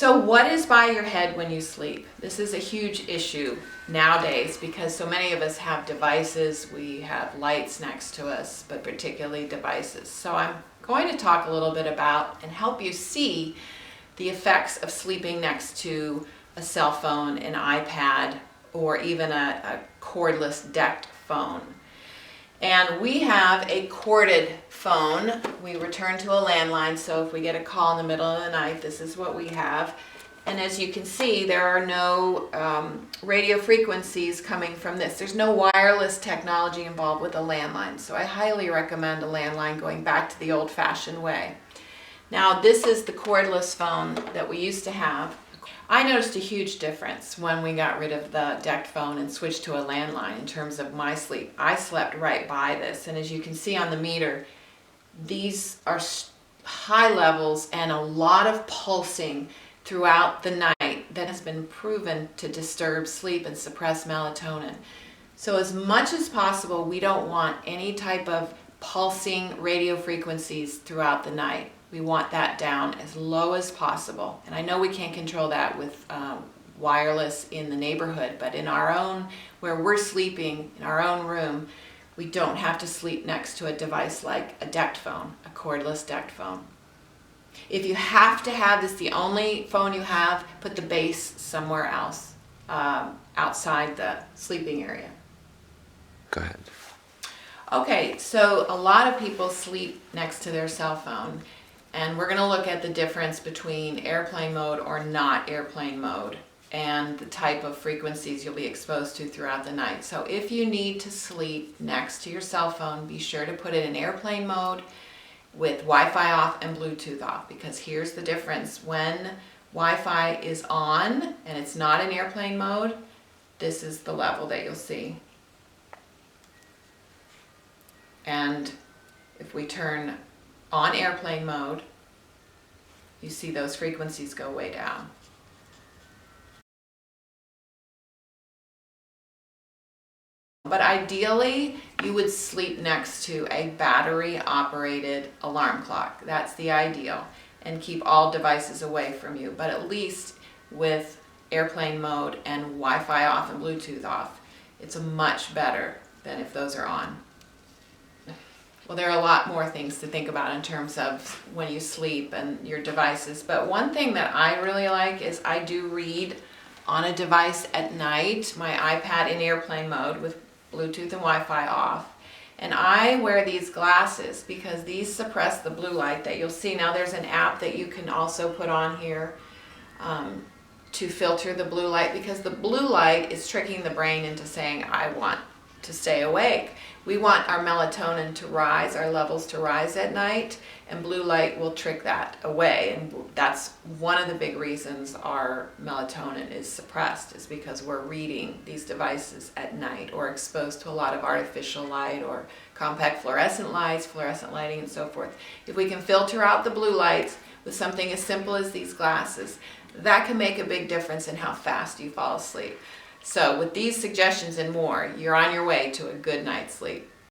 So what is by your head when you sleep? This is a huge issue nowadays because so many of us have devices, we have lights next to us, but particularly devices. So I'm going to talk a little bit about and help you see the effects of sleeping next to a cell phone, an iPad, or even a cordless decked phone. And we have a corded phone. We return to a landline, so if we get a call in the middle of the night, this is what we have. And as you can see, there are no radio frequencies coming from this. There's no wireless technology involved with a landline, so I highly recommend a landline going back to the old-fashioned way. Now, this is the cordless phone that we used to have. I noticed a huge difference when we got rid of the decked phone and switched to a landline in terms of my sleep. I slept right by this, and as you can see on the meter, these are high levels and a lot of pulsing throughout the night that has been proven to disturb sleep and suppress melatonin. So as much as possible, we don't want any type of pulsing radio frequencies throughout the night. We want that down as low as possible. And I know we can't control that with wireless in the neighborhood, but in our own, where we're sleeping, in our own room, we don't have to sleep next to a device like a decked phone, a cordless decked phone. If you have to have this, the only phone you have, put the base somewhere else, outside the sleeping area. Go ahead. Okay, so a lot of people sleep next to their cell phone. And we're going to look at the difference between airplane mode or not airplane mode and the type of frequencies you'll be exposed to throughout the night. So if you need to sleep next to your cell phone, be sure to put it in airplane mode with Wi-Fi off and Bluetooth off, because here's the difference. When Wi-Fi is on and it's not in airplane mode, this is the level that you'll see. And if we turn on airplane mode, you see those frequencies go way down. But ideally, you would sleep next to a battery-operated alarm clock. That's the ideal. And keep all devices away from you. But at least with airplane mode and Wi-Fi off and Bluetooth off, it's much better than if those are on. Well, there are a lot more things to think about in terms of when you sleep and your devices. But one thing that I really like is I do read on a device at night, my iPad in airplane mode with Bluetooth and Wi-Fi off. And I wear these glasses because these suppress the blue light that you'll see. Now there's an app that you can also put on here to filter the blue light, because the blue light is tricking the brain into saying, I want to stay awake. We want our melatonin to rise, our levels to rise at night, and blue light will trick that away. And that's one of the big reasons our melatonin is suppressed, is because we're reading these devices at night or exposed to a lot of artificial light or compact fluorescent lights, fluorescent lighting, and so forth. If we can filter out the blue lights with something as simple as these glasses, that can make a big difference in how fast you fall asleep. So with these suggestions and more, you're on your way to a good night's sleep.